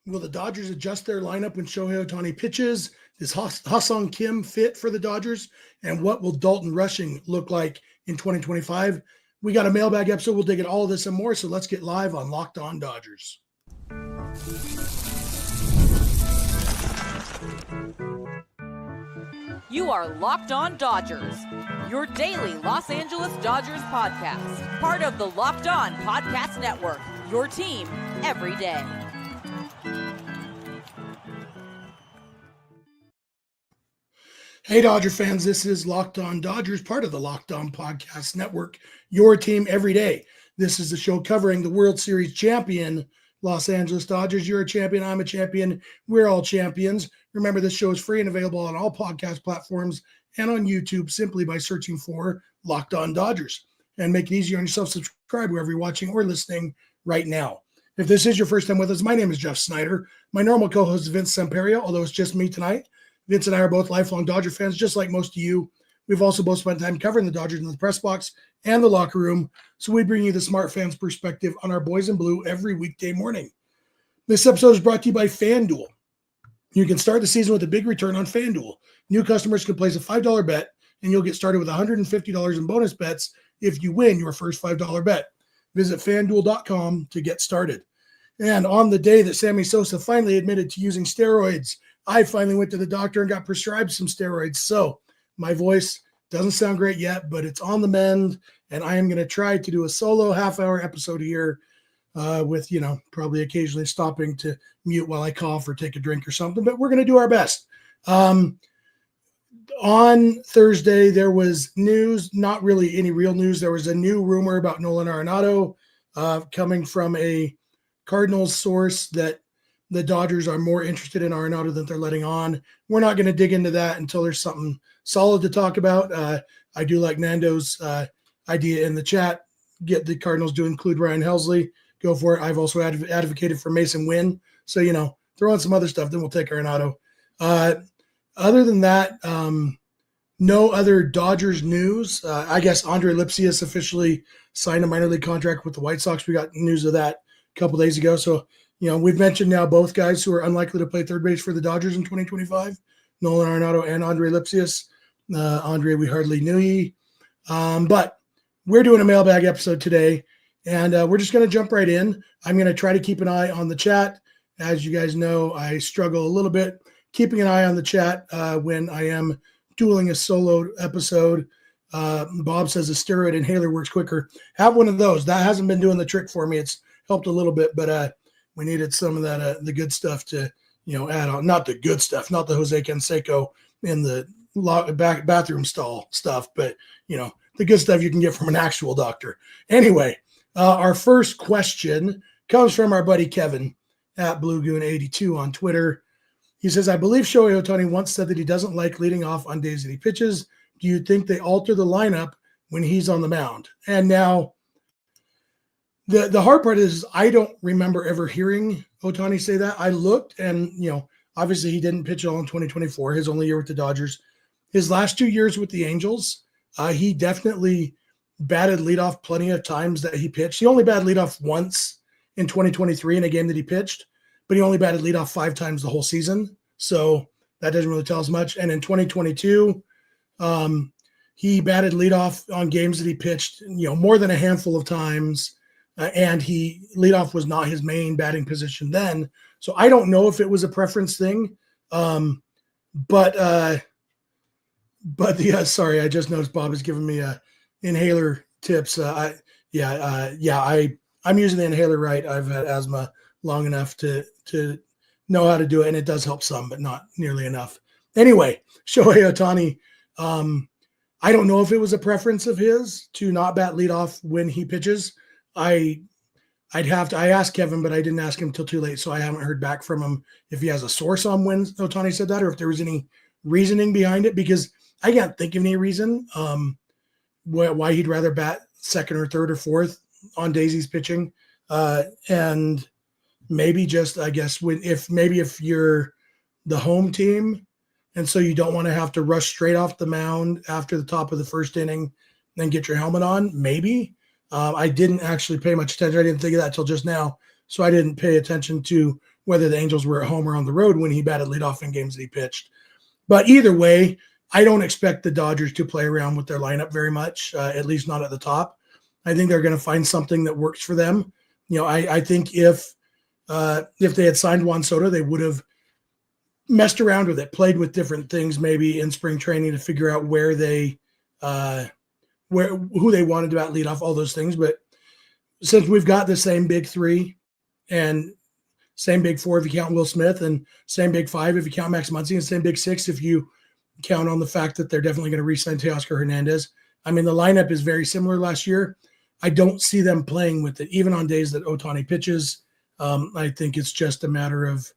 Will the Dodgers adjust their lineup when Shohei Ohtani pitches? Is Ha-Seong Kim fit for the Dodgers? And what will Dalton Rushing look like in 2025? We got a mailbag episode. We'll dig at all of this and more. So let's get live on Locked On Dodgers. You are Locked On Dodgers, your daily Los Angeles Dodgers podcast. Part of the Locked On Podcast Network, your team every day. Hey, Dodger fans, this is Locked On Dodgers, part of the Locked On Podcast Network, your team every day. This is the show covering the World Series champion Los Angeles Dodgers. You're a champion, I'm a champion, we're all champions. Remember, this show is free and available on all podcast platforms and on YouTube simply by searching for Locked On Dodgers. And make it easier on yourself, subscribe wherever you're watching or listening right now. If this is your first time with us, my name is Jeff Snider. My normal co-host is Vince Samperio, although it's just me tonight. Vince and I are both lifelong Dodger fans, just like most of you. We've also both spent time covering the Dodgers in the press box and the locker room, so we bring you the smart fans' perspective on our boys in blue every weekday morning. This episode is brought to you by FanDuel. You can start the season with a big return on FanDuel. New customers can place a $5 bet, and you'll get started with $150 in bonus bets if you win your first $5 bet. Visit FanDuel.com to get started. And on the day that Sammy Sosa finally admitted to using steroids, I finally went to the doctor and got prescribed some steroids. So my voice doesn't sound great yet, but it's on the mend. And I am going to try to do a solo half-hour episode here with, probably occasionally stopping to mute while I cough or take a drink or something. But we're going to do our best. On Thursday, there was news, not really any real news. There was a new rumor about Nolan Arenado coming from a Cardinals source that the Dodgers are more interested in Arenado than they're letting on. We're not going to dig into that until there's something solid to talk about. I do like Nando's idea in the chat. Get the Cardinals to include Ryan Helsley. Go for it. I've also advocated for Mason Wynn. So, throw on some other stuff, then we'll take Arenado. Other than that, no other Dodgers news. I guess Andre Lipsius officially signed a minor league contract with the White Sox. We got news of that a couple days ago. So, we've mentioned now both guys who are unlikely to play third base for the Dodgers in 2025, Nolan Arenado and Andre Lipsius. Andre, we hardly knew ye. But we're doing a mailbag episode today, and we're just going to jump right in. I'm going to try to keep an eye on the chat. As you guys know, I struggle a little bit keeping an eye on the chat when I am doing a solo episode. Bob says a steroid inhaler works quicker. Have one of those. That hasn't been doing the trick for me. It's helped a little bit, but we needed some of that, the good stuff to, add on. Not the good stuff, not the Jose Canseco in the bathroom stall stuff, but, the good stuff you can get from an actual doctor. Anyway, our first question comes from our buddy Kevin at BlueGoon82 on Twitter. He says, I believe Shohei Ohtani once said that he doesn't like leading off on days that he pitches. Do you think they alter the lineup when he's on the mound? And now, The hard part is I don't remember ever hearing Ohtani say that. I looked and, obviously he didn't pitch all in 2024, his only year with the Dodgers. His last 2 years with the Angels, he definitely batted leadoff plenty of times that he pitched. He only batted leadoff once in 2023 in a game that he pitched, but he only batted leadoff 5 times the whole season. So that doesn't really tell us much. And in 2022, he batted leadoff on games that he pitched, more than a handful of times. And leadoff was not his main batting position then. So I don't know if it was a preference thing. But sorry, I just noticed Bob is giving me inhaler tips. I'm using the inhaler right. I've had asthma long enough to know how to do it, and it does help some, but not nearly enough. Anyway, Shohei Ohtani, I don't know if it was a preference of his to not bat leadoff when he pitches. I asked Kevin, but I didn't ask him until too late, so I haven't heard back from him if he has a source on when Ohtani said that or if there was any reasoning behind it, because I can't think of any reason why he'd rather bat second or third or fourth on days he's pitching. And maybe just, I guess, if you're the home team and so you don't want to have to rush straight off the mound after the top of the first inning, then get your helmet on, maybe. I didn't actually pay much attention. I didn't think of that till just now. So I didn't pay attention to whether the Angels were at home or on the road when he batted leadoff in games that he pitched. But either way, I don't expect the Dodgers to play around with their lineup very much, at least not at the top. I think they're going to find something that works for them. I think if they had signed Juan Soto, they would have messed around with it, played with different things maybe in spring training to figure out who they wanted to bat leadoff, all those things. But since we've got the same big three and same big four if you count Will Smith, and same big five if you count Max Muncy, and same big six if you count on the fact that they're definitely going to re-sign Teoscar Hernandez. I mean, the lineup is very similar last year. I don't see them playing with it, even on days that Ohtani pitches. I think it's just a matter of,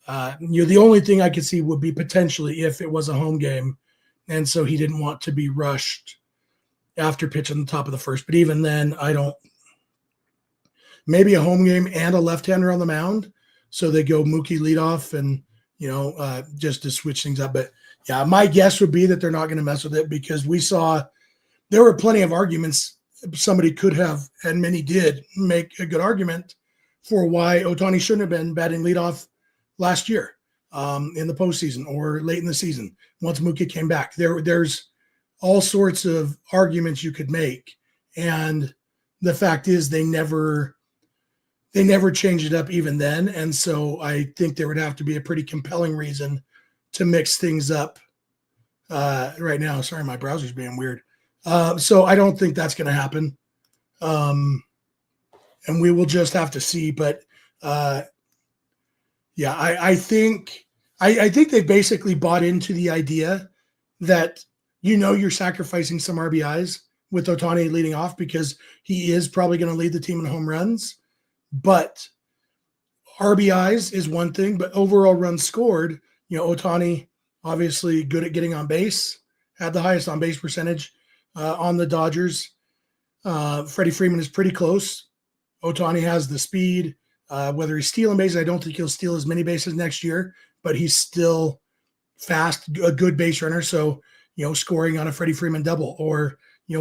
the only thing I could see would be potentially if it was a home game, and so he didn't want to be rushed after pitching the top of the first. But even then, maybe a home game and a left-hander on the mound, so they go Mookie leadoff and, just to switch things up. But, yeah, my guess would be that they're not going to mess with it because we saw there were plenty of arguments. Somebody could have, and many did, make a good argument for why Ohtani shouldn't have been batting leadoff last year in the postseason or late in the season once Mookie came back. There's all sorts of arguments you could make, and the fact is they never changed it up even then. And so I think there would have to be a pretty compelling reason to mix things up right now. Sorry, my browser's being weird. So I don't think that's going to happen. And we will just have to see. But I think they basically bought into the idea that, you're sacrificing some RBIs with Ohtani leading off because he is probably going to lead the team in home runs. But RBIs is one thing, but overall runs scored, Ohtani obviously good at getting on base, had the highest on base percentage on the Dodgers. Freddie Freeman is pretty close. Ohtani has the speed. Whether he's stealing bases, I don't think he'll steal as many bases next year, but he's still fast, a good base runner. So, scoring on a Freddie Freeman double, or,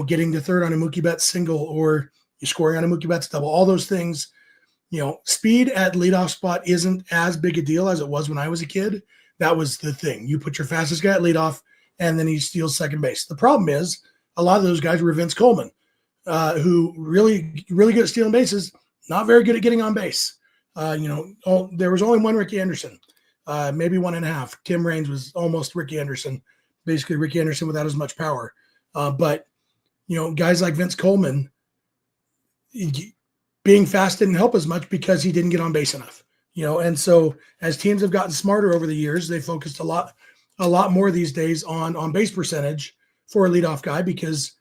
getting to third on a Mookie Betts single, or scoring on a Mookie Betts double, all those things. Speed at leadoff spot isn't as big a deal as it was when I was a kid. That was the thing. You put your fastest guy at leadoff, and then he steals second base. The problem is a lot of those guys were Vince Coleman, who really, really good at stealing bases, not very good at getting on base. There was only one Ricky Anderson, maybe one and a half. Tim Raines was almost Ricky Anderson, basically Ricky Anderson without as much power. But guys like Vince Coleman, being fast didn't help as much because he didn't get on base enough. And so as teams have gotten smarter over the years, they focused a lot more these days on base percentage for a leadoff guy because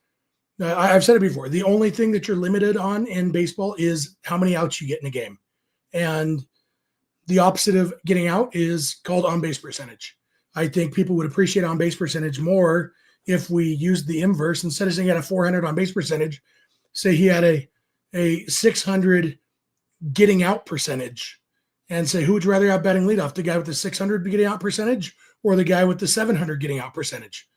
I've said it before. The only thing that you're limited on in baseball is how many outs you get in a game. And the opposite of getting out is called on-base percentage. I think people would appreciate on-base percentage more if we used the inverse. Instead of saying he had a 400 on-base percentage, say he had a 600 getting out percentage, and say, who would you rather have batting leadoff, the guy with the 600 getting out percentage or the guy with the 700 getting out percentage?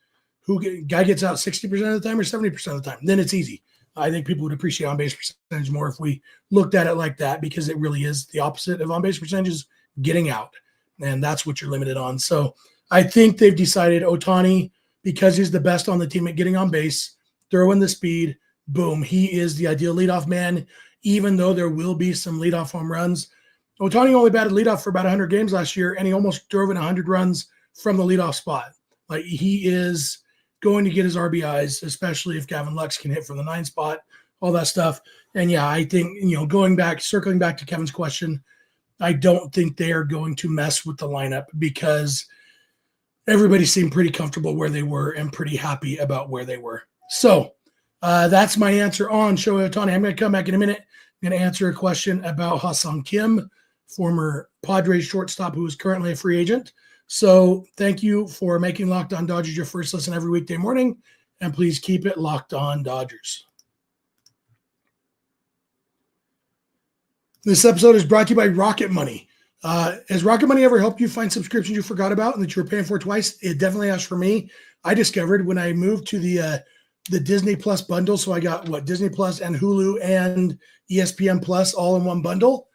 Guy gets out 60% of the time or 70% of the time? Then it's easy. I think people would appreciate on-base percentage more if we looked at it like that, because it really is the opposite of on-base percentage is getting out, and that's what you're limited on. So I think they've decided Ohtani, because he's the best on the team at getting on base, throw in the speed, boom, he is the ideal leadoff man, even though there will be some leadoff home runs. Ohtani only batted leadoff for about 100 games last year, and he almost drove in 100 runs from the leadoff spot. Like, he is going to get his RBIs, especially if Gavin Lux can hit from the 9 spot, all that stuff. And yeah, I think, circling back to Kevin's question, I don't think they are going to mess with the lineup because everybody seemed pretty comfortable where they were and pretty happy about where they were. So that's my answer on Shohei Ohtani. I'm going to come back in a minute. I'm going to answer a question about Ha-Seong Kim, former Padres shortstop who is currently a free agent. So thank you for making Locked On Dodgers your first listen every weekday morning, and please keep it Locked On Dodgers. This episode is brought to you by Rocket Money. Has Rocket Money ever helped you find subscriptions you forgot about and that you were paying for twice? It definitely has for me. I discovered when I moved to the Disney Plus bundle, so I got Disney Plus and Hulu and ESPN Plus all in one bundle.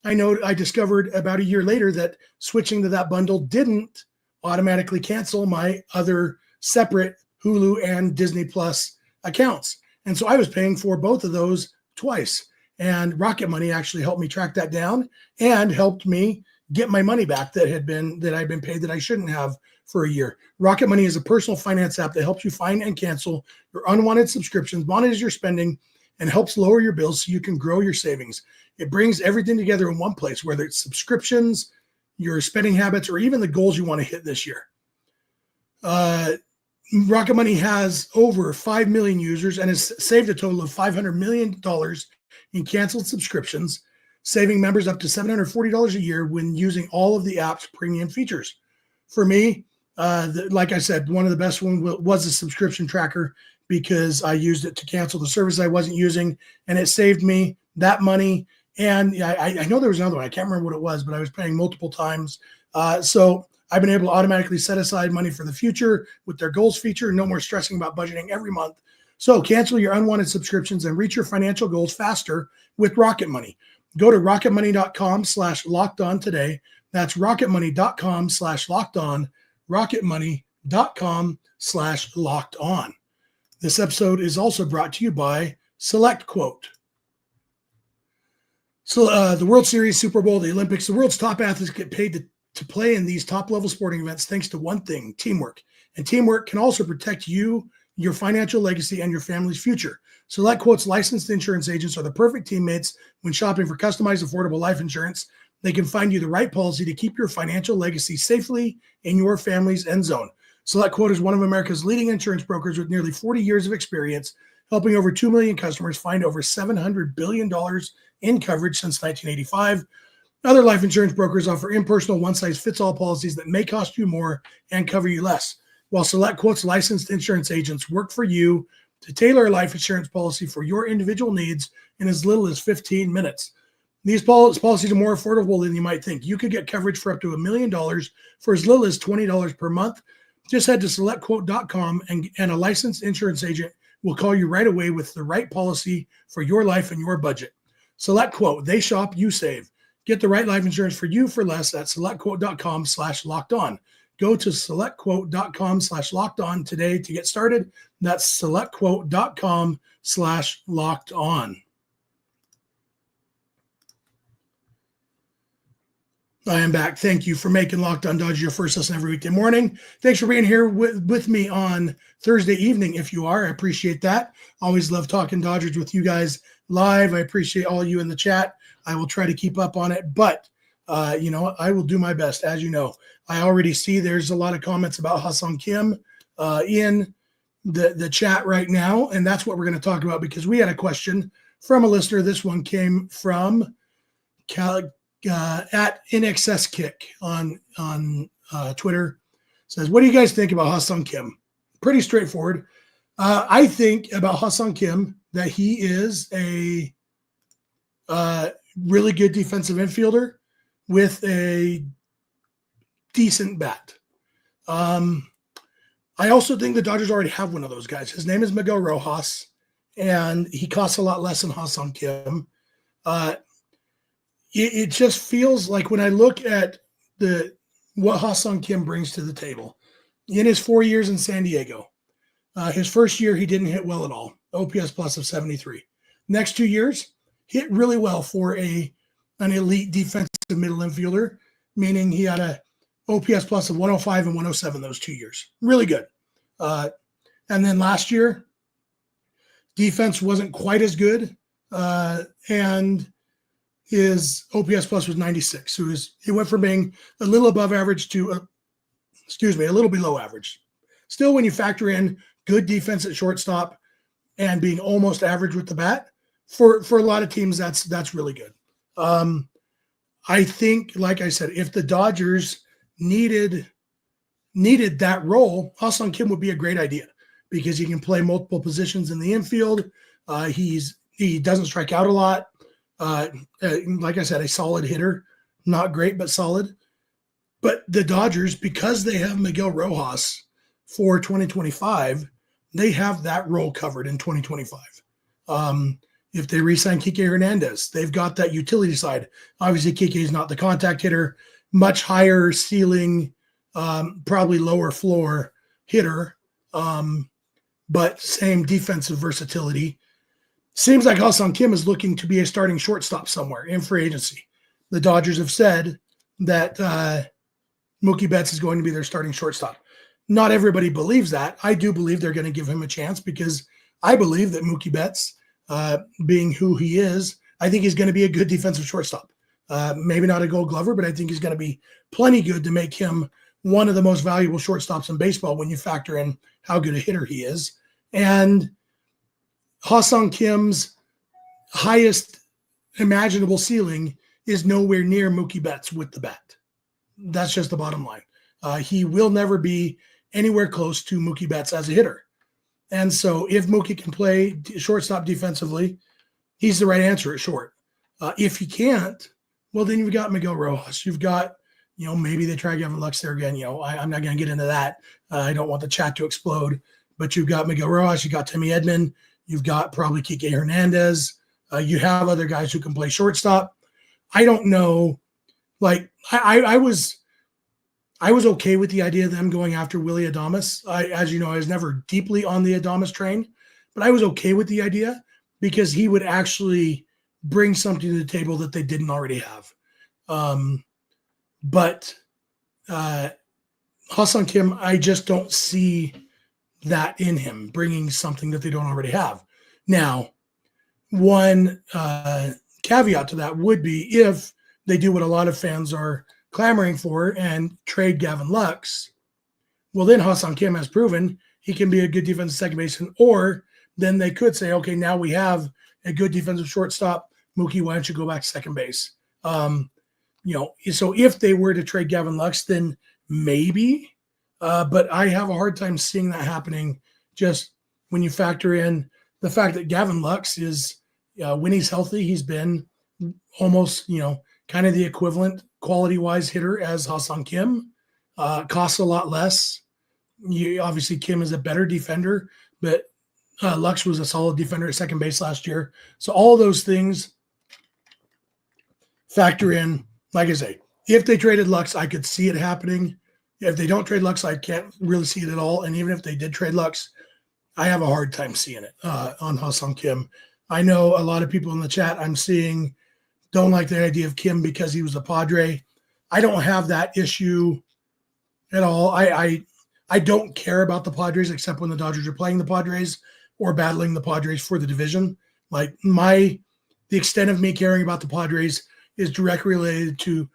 I discovered about a year later that switching to that bundle didn't automatically cancel my other separate Hulu and Disney Plus accounts. And so I was paying for both of those twice. And Rocket Money actually helped me track that down and helped me get my money back that I'd been paid that I shouldn't have for a year. Rocket Money is a personal finance app that helps you find and cancel your unwanted subscriptions, monitors your spending, and helps lower your bills so you can grow your savings. It brings everything together in one place, whether it's subscriptions, your spending habits, or even the goals you want to hit this year. Rocket Money has over 5 million users and has saved a total of $500 million in canceled subscriptions, saving members up to $740 a year when using all of the app's premium features. For me, like I said, one of the best ones was a subscription tracker because I used it to cancel the service I wasn't using, and it saved me that money. And I know there was another one. I can't remember what it was, but I was paying multiple times. So I've been able to automatically set aside money for the future with their goals feature. No more stressing about budgeting every month. So cancel your unwanted subscriptions and reach your financial goals faster with Rocket Money. Go to rocketmoney.com/lockedon today. That's rocketmoney.com/lockedon. rocketmoney.com/lockedon. This episode is also brought to you by Select Quote. So the World Series, Super Bowl, the Olympics, the world's top athletes get paid to play in these top-level sporting events thanks to one thing, teamwork. And teamwork can also protect you, your financial legacy, and your family's future. Select Quote's licensed insurance agents are the perfect teammates when shopping for customized, affordable life insurance. They can find you the right policy to keep your financial legacy safely in your family's end zone. Select Quote is one of America's leading insurance brokers with nearly 40 years of experience, helping over 2 million customers find over $700 billion in coverage since 1985. Other life insurance brokers offer impersonal, one-size-fits-all policies that may cost you more and cover you less, while Select Quote's licensed insurance agents work for you to tailor a life insurance policy for your individual needs in as little as 15 minutes. These policies are more affordable than you might think. You could get coverage for up to $1 million for as little as $20 per month. Just head to selectquote.com and a licensed insurance agent will call you right away with the right policy for your life and your budget. Select Quote. They shop, you save. Get the right life insurance for you for less at selectquote.com/lockedon. Go to selectquote.com/lockedon today to get started. That's selectquote.com/lockedon. I am back. Thank you for making Locked On Dodgers your first listen every weekday morning. Thanks for being here with me on Thursday evening. If you are, I appreciate that. Always love talking Dodgers with you guys live. I appreciate all you in the chat. I will try to keep up on it, but I will do my best. As you know, I already see there's a lot of comments about Ha-Seong Kim in the chat right now, and that's what we're going to talk about because we had a question from a listener. This one came from at InXSKick on Twitter. Says, what do you guys think about Ha-Seong Kim? Pretty straightforward. I think about Ha-Seong Kim that he is a really good defensive infielder with a decent bat. I also think the Dodgers already have one of those guys. His name is Miguel Rojas, and he costs a lot less than Ha-Seong Kim. It just feels like when I look at what Ha-Seong Kim brings to the table in his 4 years in San Diego, his first year he didn't hit well at all, OPS plus of 73. Next 2 years, hit really well for an elite defensive middle infielder, meaning he had a OPS plus of 105 and 107 those 2 years. Really good. And then last year, defense wasn't quite as good, and his OPS plus was 96. So he went from being a little above average to, a little below average. Still, when you factor in good defense at shortstop and being almost average with the bat, for a lot of teams, that's really good. I think, like I said, if the Dodgers needed that role, Ha-Seong Kim would be a great idea because he can play multiple positions in the infield. He doesn't strike out a lot. Like I said, a solid hitter, not great, but solid. But the Dodgers, because they have Miguel Rojas for 2025, they have that role covered in 2025. if they re-sign Kike Hernandez. They've got that utility side. Obviously, Kike is not the contact hitter, much higher ceiling, probably lower floor hitter, but same defensive versatility. Seems like Ha-Seong Kim is looking to be a starting shortstop somewhere in free agency. The Dodgers have said that Mookie Betts is going to be their starting shortstop. Not everybody believes that. I do believe they're going to give him a chance because I believe that Mookie Betts, being who he is, I think he's going to be a good defensive shortstop. Maybe not a Gold Glover, but I think he's going to be plenty good to make him one of the most valuable shortstops in baseball when you factor in how good a hitter he is. And Ha-Seong Kim's highest imaginable ceiling is nowhere near Mookie Betts with the bat. That's just the bottom line. He will never be anywhere close to Mookie Betts as a hitter. And so if Mookie can play shortstop defensively, he's the right answer at short. If he can't, well, then you've got Miguel Rojas. You've got, maybe they try Gavin Lux there again. I'm not going to get into that. I don't want the chat to explode. But you've got Miguel Rojas. You've got Timmy Edman. You've got probably Kike Hernandez. You have other guys who can play shortstop. I don't know. Like, I was okay with the idea of them going after Willy Adames. As you know, I was never deeply on the Adames train, but I was okay with the idea because he would actually bring something to the table that they didn't already have. But Ha-Seong Kim, I just don't see that in him, bringing something that they don't already have. Now, one caveat to that would be if they do what a lot of fans are clamoring for and trade Gavin Lux, well, then Ha-Seong Kim has proven he can be a good defensive second baseman, or then they could say, okay, now we have a good defensive shortstop. Mookie, why don't you go back to second base? So if they were to trade Gavin Lux, then maybe, but I have a hard time seeing that happening just when you factor in the fact that Gavin Lux is, when he's healthy, he's been almost, kind of the equivalent quality-wise hitter as Ha-Seong Kim. Costs a lot less. Obviously, Kim is a better defender, but Lux was a solid defender at second base last year. So all those things factor in. Like I say, if they traded Lux, I could see it happening. If they don't trade Lux, I can't really see it at all. And even if they did trade Lux, I have a hard time seeing it on Ha-Seong Kim. I know a lot of people in the chat I'm seeing don't like the idea of Kim because he was a Padre. I don't have that issue at all. I don't care about the Padres except when the Dodgers are playing the Padres or battling the Padres for the division. Like the extent of me caring about the Padres is directly related to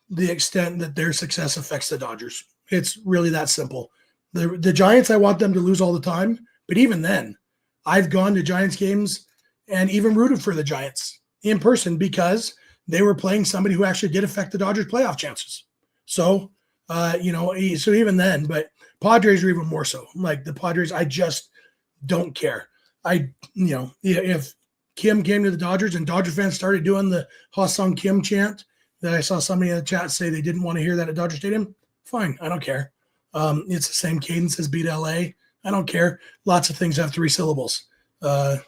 the extent that their success affects the Dodgers. It's really that simple. The Giants, I want them to lose all the time, but even then, I've gone to Giants games and even rooted for the Giants in person because they were playing somebody who actually did affect the Dodgers' playoff chances. So, so even then, but Padres are even more so. Like the Padres, I just don't care. If Kim came to the Dodgers and Dodger fans started doing the Ha-Seong Kim chant that I saw somebody in the chat say they didn't want to hear that at Dodger Stadium, fine. I don't care. It's the same cadence as Beat LA. I don't care. Lots of things have 3 syllables. I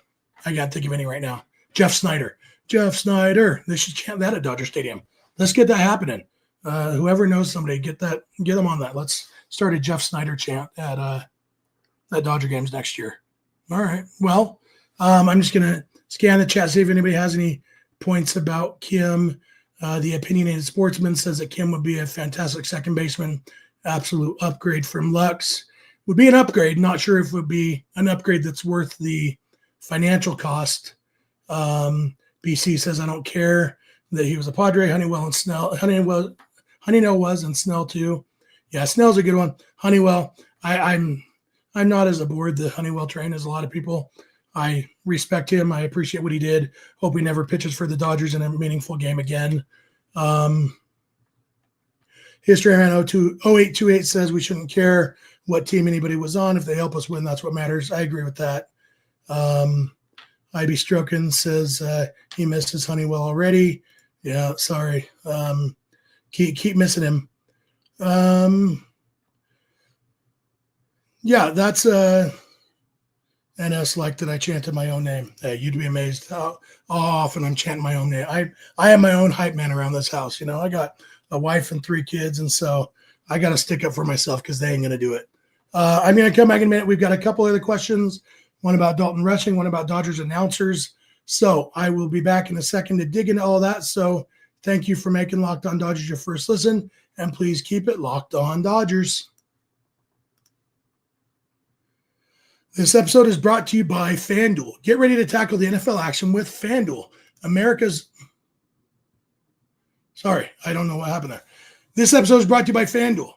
can't think of any right now. Jeff Snider. They should chant that at Dodger Stadium. Let's get that happening. Whoever knows somebody, get them on that. Let's start a Jeff Snider chant at Dodger games next year. All right. Well, I'm just going to scan the chat, see if anybody has any points about Kim. The Opinionated Sportsman says that Kim would be a fantastic second baseman. Absolute upgrade from Lux. Would be an upgrade. Not sure if it would be an upgrade that's worth the financial cost. BC says, I don't care that he was a Padre. Honeywell was, and Snell too. Yeah, Snell's a good one. Honeywell, I'm not as aboard the Honeywell train as a lot of people. I respect him. I appreciate what he did. Hope he never pitches for the Dodgers in a meaningful game again. History Man 0828 says we shouldn't care what team anybody was on. If they help us win, that's what matters. I agree with that. IB Strokin says he misses Honeywell already. Yeah, sorry. Keep missing him. Yeah, that's NS liked that I chanted my own name. Hey, you'd be amazed how often I'm chanting my own name. I am my own hype man around this house. I got a wife and 3 kids, and so I got to stick up for myself because they ain't going to do it. I'm going to come back in a minute. We've got a couple other questions, one about Dalton Rushing, one about Dodgers announcers. So I will be back in a second to dig into all that. So thank you for making Locked On Dodgers your first listen, and please keep it Locked On Dodgers. This episode is brought to you by FanDuel. Get ready to tackle the NFL action with FanDuel, Sorry, I don't know what happened there. This episode is brought to you by FanDuel.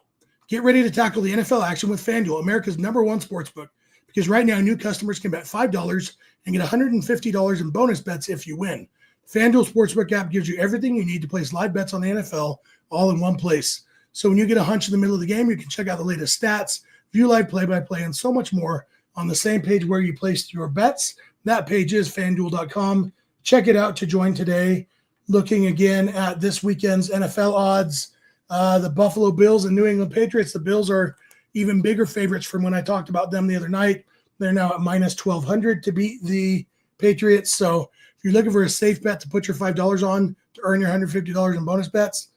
Get ready to tackle the NFL action with FanDuel, America's #1 sportsbook, because right now new customers can bet $5 and get $150 in bonus bets if you win. FanDuel Sportsbook app gives you everything you need to place live bets on the NFL all in one place. So when you get a hunch in the middle of the game, you can check out the latest stats, view live play-by-play, and so much more on the same page where you placed your bets. That page is FanDuel.com. Check it out to join today. Looking again at this weekend's NFL odds, the Buffalo Bills and New England Patriots. The Bills are even bigger favorites from when I talked about them the other night. They're now at minus 1,200 to beat the Patriots. So if you're looking for a safe bet to put your $5 on to earn your $150 in bonus bets,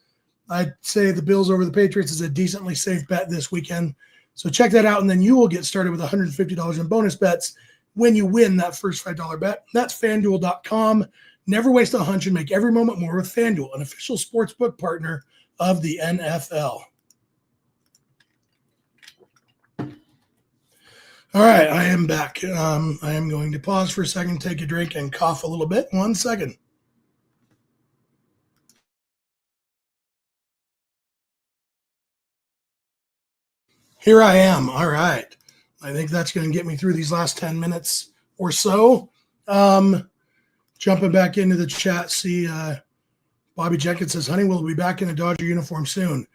I'd say the Bills over the Patriots is a decently safe bet this weekend. So check that out, and then you will get started with $150 in bonus bets when you win that first $5 bet. That's FanDuel.com. Never waste a hunch and make every moment more with FanDuel, an official sportsbook partner of the NFL. All right, I am back. I am going to pause for a second, take a drink, and cough a little bit. 1 second. Here I am. All right. I think that's going to get me through these last 10 minutes or so. Jumping back into the chat, see Bobby Jenkins says, Honeywell will be back in a Dodger uniform soon.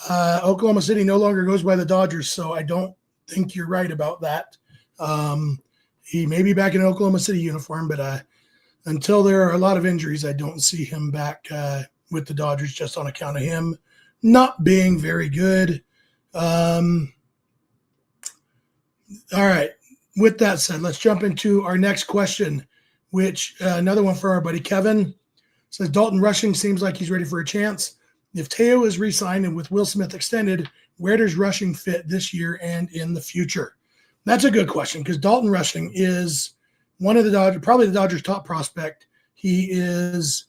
Oklahoma City no longer goes by the Dodgers, so I don't think you're right about that. He may be back in an Oklahoma City uniform, but until there are a lot of injuries, I don't see him back with the Dodgers just on account of him not being very good. All right. With that said, let's jump into our next question, which another one for our buddy Kevin says, Dalton Rushing seems like he's ready for a chance. If Teo is re-signed and with Will Smith extended, where does Rushing fit this year and in the future? That's a good question because Dalton Rushing is one of the Dodgers, probably the Dodgers' top prospect. He is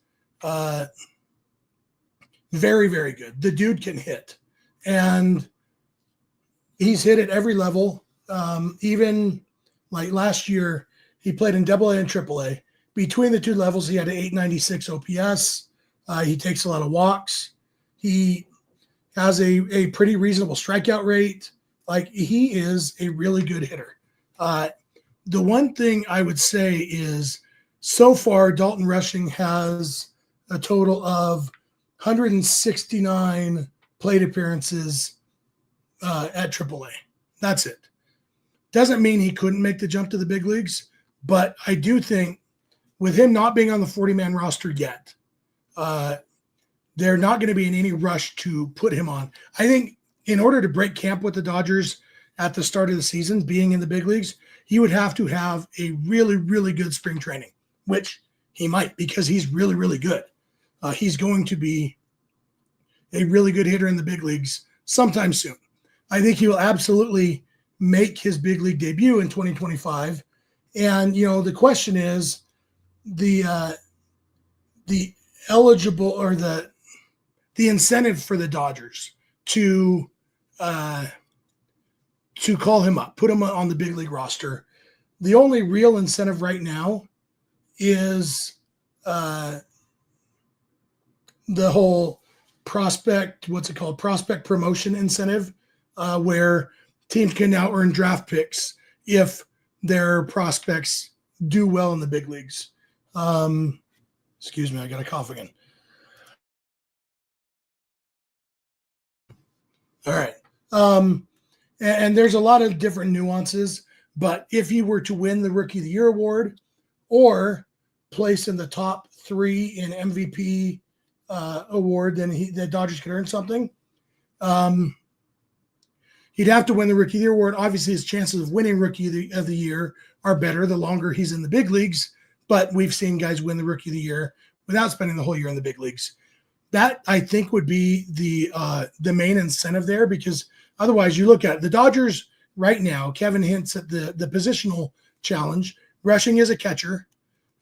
very, very good. The dude can hit, and he's hit at every level. Even like last year, he played in AA and AAA. Between the two levels, he had an 896 OPS. He takes a lot of walks. He has a pretty reasonable strikeout rate. Like, he is a really good hitter. The one thing I would say is, so far, Dalton Rushing has a total of 169 plate appearances at AAA. That's it. Doesn't mean he couldn't make the jump to the big leagues, but I do think with him not being on the 40-man roster yet, they're not going to be in any rush to put him on. I think in order to break camp with the Dodgers at the start of the season, being in the big leagues, he would have to have a really, really good spring training, which he might because he's really, really good. He's going to be a really good hitter in the big leagues sometime soon. I think he will absolutely make his big league debut in 2025. And, the question is the eligible or the incentive for the Dodgers to call him up, put him on the big league roster. The only real incentive right now is the whole prospect promotion incentive, where teams can now earn draft picks if their prospects do well in the big leagues. Excuse me, I got a cough again. All right. And there's a lot of different nuances, but if he were to win the Rookie of the Year award or place in the top 3 in MVP award, then the Dodgers could earn something. He'd have to win the Rookie of the Year award. Obviously, his chances of winning Rookie of the Year are better the longer he's in the big leagues, but we've seen guys win the Rookie of the Year without spending the whole year in the big leagues. That, I think, would be the main incentive there, because otherwise you look at the Dodgers right now. Kevin hints at the positional challenge. Rushing is a catcher,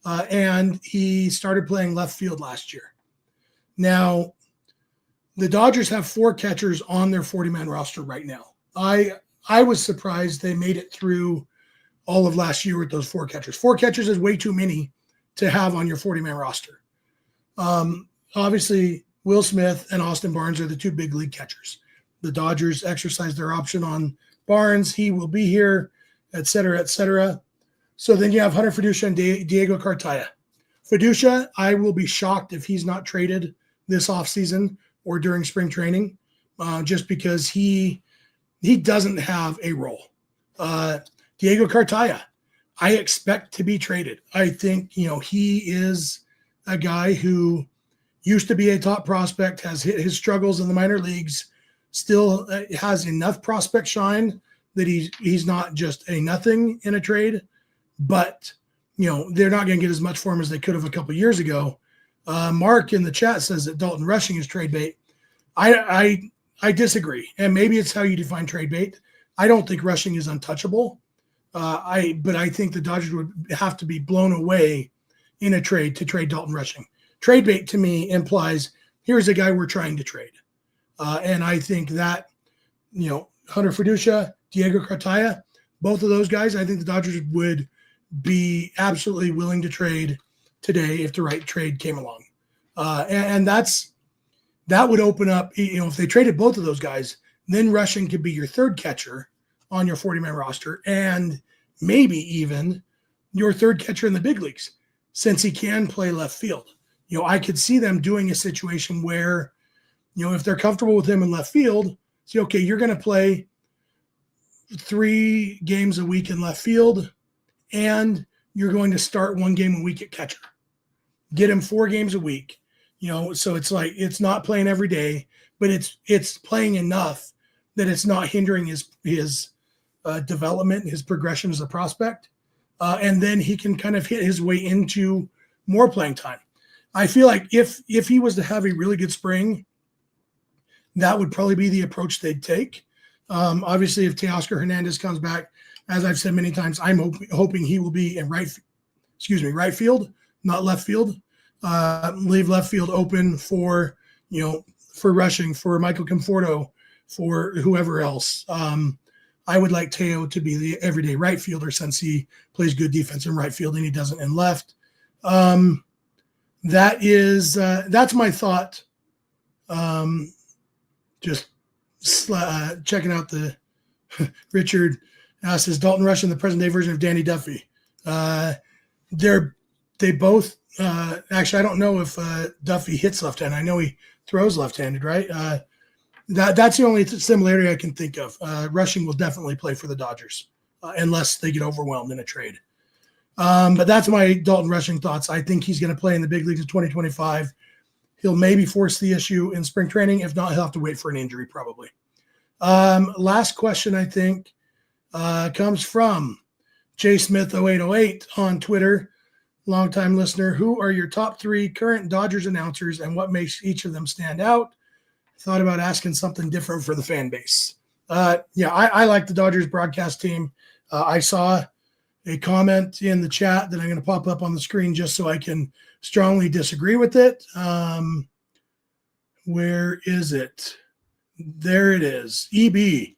and he started playing left field last year. Now, the Dodgers have 4 catchers on their 40-man roster right now. I was surprised they made it through all of last year with those 4 catchers. 4 catchers is way too many to have on your 40-man roster. Obviously, Will Smith and Austin Barnes are the 2 big league catchers. The Dodgers exercised their option on Barnes. He will be here, et cetera, et cetera. So then you have Hunter Fiducia and Diego Cartaya. Fiducia, I will be shocked if he's not traded this offseason or during spring training, just because he doesn't have a role. Diego Cartaya, I expect to be traded. I think, he is a guy who used to be a top prospect, has hit his struggles in the minor leagues, still has enough prospect shine that he's not just a nothing in a trade, but they're not going to get as much for him as they could have a couple of years ago. Mark in the chat says that Dalton Rushing is trade bait. I disagree, and maybe it's how you define trade bait. I don't think Rushing is untouchable. But I think the Dodgers would have to be blown away in a trade to trade Dalton Rushing. Trade bait to me implies here's a guy we're trying to trade. And I think that, Hunter Fiducia, Diego Cartaya, both of those guys, I think the Dodgers would be absolutely willing to trade today if the right trade came along. And that would open up, if they traded both of those guys, then Rushing could be your 3rd catcher on your 40-man roster, and maybe even your 3rd catcher in the big leagues, since he can play left field. I could see them doing a situation where, if they're comfortable with him in left field, say, okay, you're going to play 3 games a week in left field, and you're going to start 1 game a week at catcher. Get him 4 games a week. So it's like, it's not playing every day, but it's playing enough that it's not hindering his development, his progression as a prospect. And then he can kind of hit his way into more playing time. I feel like if he was to have a really good spring, that would probably be the approach they'd take. Obviously, if Teoscar Hernandez comes back, as I've said many times, I'm hoping he will be in right field, not left field. Leave left field open for Rushing, for Michael Conforto, for whoever else. I would like Teo to be the everyday right fielder, since he plays good defense in right field and he doesn't in left. That's my thought. Just checking out the Richard says Dalton Rushing, the present day version of Danny Duffy. They both actually, I don't know if Duffy hits left-handed. I know he throws left-handed, right? That's the only similarity I can think of. Rushing will definitely play for the Dodgers unless they get overwhelmed in a trade. But that's my Dalton Rushing thoughts. I think he's going to play in the big leagues in 2025. He'll maybe force the issue in spring training. If not, he'll have to wait for an injury probably. Last question, I think, comes from J Smith 0808 on Twitter. Longtime listener. Who are your top 3 current Dodgers announcers, and what makes each of them stand out? Thought about asking something different for the fan base. I like the Dodgers broadcast team. I saw a comment in the chat that I'm going to pop up on the screen just so I can strongly disagree with it. Where is it? There it is. EB.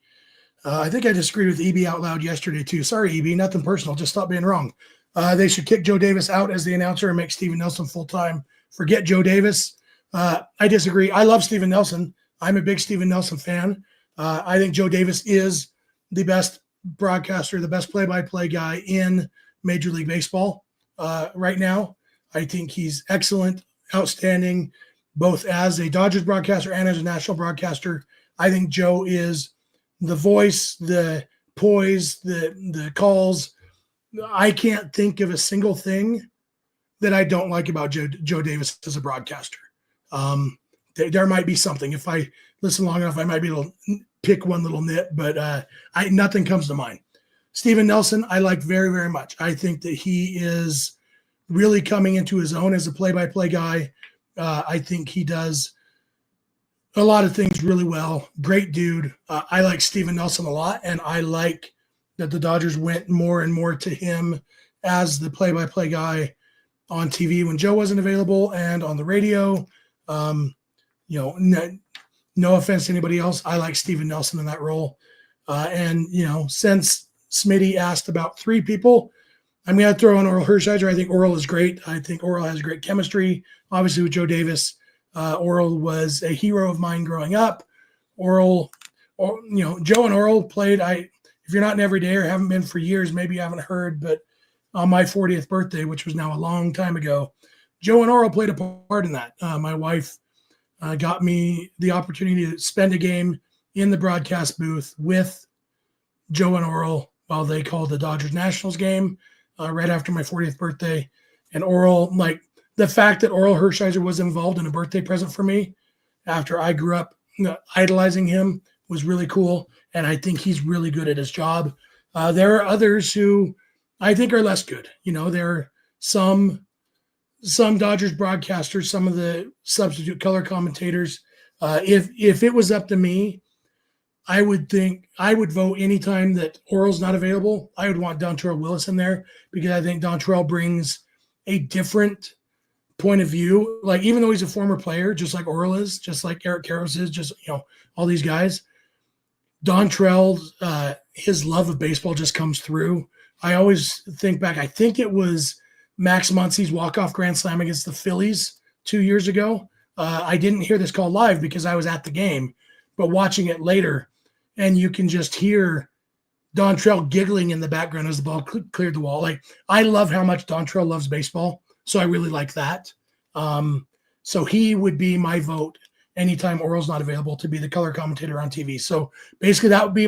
I think I disagreed with EB out loud yesterday too. Sorry, EB, nothing personal. Just stop being wrong. They should kick Joe Davis out as the announcer and make Steven Nelson full-time. Forget Joe Davis. I disagree. I love Steven Nelson. I'm a big Steven Nelson fan. I think Joe Davis is the best broadcaster, the best play-by-play guy in Major League Baseball right now. I think he's excellent, outstanding, both as a Dodgers broadcaster and as a national broadcaster. I think Joe is the voice, the poise, the calls. I can't think of a single thing that I don't like about Joe Davis as a broadcaster. There might be something. If I listen long enough, I might be able to pick one little nit, but nothing comes to mind. Steven Nelson, I like very, very much. I think that he is really coming into his own as a play-by-play guy. I think he does a lot of things really well. Great dude. I like Steven Nelson a lot, and I like that the Dodgers went more and more to him as the play-by-play guy on TV when Joe wasn't available and on the radio. No offense to anybody else. I like Steven Nelson in that role. Since Smitty asked about 3 people, I'm going to throw in Oral Hershiser. I think Oral is great. I think Oral has great chemistry, obviously, with Joe Davis. Oral was a hero of mine growing up. Joe and Oral played. If you're not an everyday or haven't been for years, maybe you haven't heard, but on my 40th birthday, which was now a long time ago, Joe and Oral played a part in that. My wife got me the opportunity to spend a game in the broadcast booth with Joe and Oral while they called the Dodgers Nationals game right after my 40th birthday. And Oral, like the fact that Oral Hershiser was involved in a birthday present for me after I grew up idolizing him was really cool. And I think he's really good at his job. There are others who I think are less good. There are some Dodgers broadcasters, some of the substitute color commentators. If it was up to me, I would vote anytime that Oral's not available. I would want Dontrell Willis in there because I think Dontrell brings a different point of view. Like, even though he's a former player, just like Oral is, just like Eric Karros is, just, all these guys, Dontrell, his love of baseball just comes through. I always think back, I think it was Max Muncy's walk-off grand slam against the Phillies 2 years ago. I didn't hear this call live because I was at the game, but watching it later, and you can just hear Dontrell giggling in the background as the ball cleared the wall. Like, I love how much Dontrell loves baseball, so I really like that. So he would be my vote anytime Oral's not available to be the color commentator on TV. So basically that would be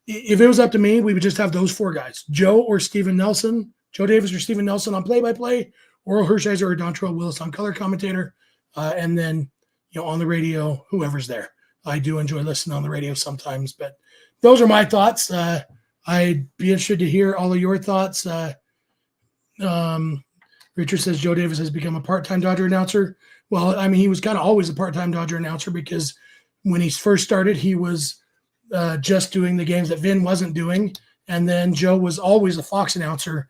if it was up to me, we would just have those 4 guys, Joe or Steven Nelson, Joe Davis or Steven Nelson on play-by-play, Oral Hershiser or Dontrell Willis on color commentator, and then, on the radio, whoever's there. I do enjoy listening on the radio sometimes, but those are my thoughts. I'd be interested to hear all of your thoughts. Richard says Joe Davis has become a part-time Dodger announcer. Well, I mean, he was kind of always a part-time Dodger announcer because when he first started, he was just doing the games that Vin wasn't doing. And then Joe was always a Fox announcer.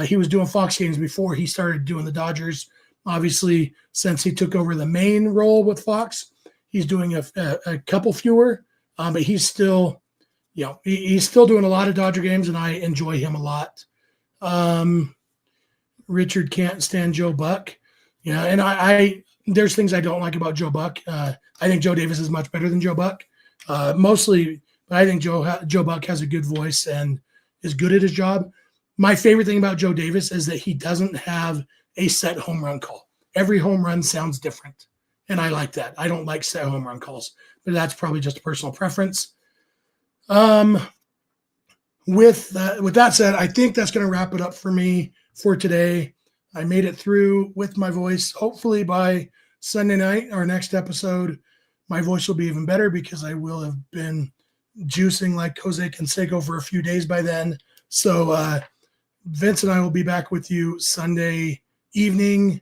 He was doing Fox games before he started doing the Dodgers. Obviously, since he took over the main role with Fox, he's doing a couple fewer, but he's still, he's still doing a lot of Dodger games, and I enjoy him a lot. Richard can't stand Joe Buck. And I there's things I don't like about Joe Buck. I think Joe Davis is much better than Joe Buck. Mostly, but I think Joe Buck has a good voice and is good at his job. My favorite thing about Joe Davis is that he doesn't have a set home run call. Every home run sounds different, and I like that. I don't like set home run calls, but that's probably just a personal preference. With that said, I think that's going to wrap it up for me for today. I made it through with my voice. Hopefully by Sunday night, our next episode, my voice will be even better because I will have been juicing like Jose Canseco for a few days by then. So Vince and I will be back with you Sunday evening,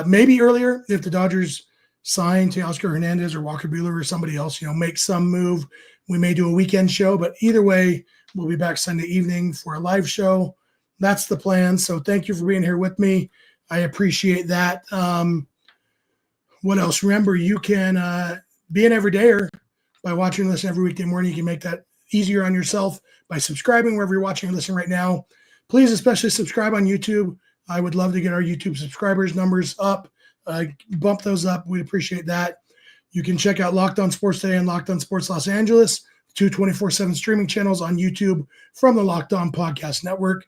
maybe earlier if the Dodgers sign Teoscar Hernandez or Walker Buehler or somebody else, make some move. We may do a weekend show, but either way, we'll be back Sunday evening for a live show. That's the plan. So thank you for being here with me. I appreciate that. What else? Remember, you can be an everydayer by watching and listening every weekday morning. You can make that easier on yourself by subscribing wherever you're watching and listening right now. Please especially subscribe on YouTube. I would love to get our YouTube subscribers numbers up. Bump those up. We'd appreciate that. You can check out Locked On Sports Today and Locked On Sports Los Angeles, 2 24/7 streaming channels on YouTube from the Locked On Podcast Network.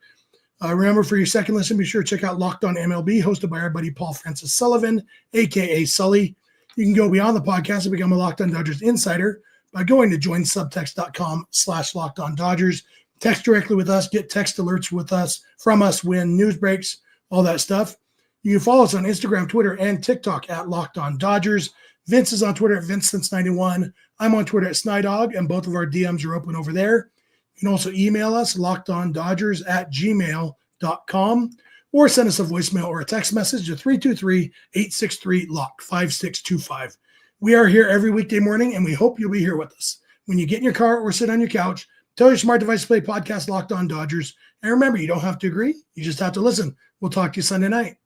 Remember, for your second listen, be sure to check out Locked On MLB, hosted by our buddy Paul Francis Sullivan, a.k.a. Sully. You can go beyond the podcast and become a Locked On Dodgers insider by going to joinsubtext.com/LockedOnDodgers. Text directly with us, get text alerts from us when news breaks, all that stuff. You can follow us on Instagram, Twitter, and TikTok at Locked On Dodgers. Vince is on Twitter at VinceSense91. I'm on Twitter at Snydog, and both of our DMs are open over there. You can also email us, lockedondodgers@gmail.com, or send us a voicemail or a text message to 323-863-LOCK, 5625. We are here every weekday morning, and we hope you'll be here with us. When you get in your car or sit on your couch, tell your smart device to play podcast Locked On Dodgers. And remember, you don't have to agree. You just have to listen. We'll talk to you Sunday night.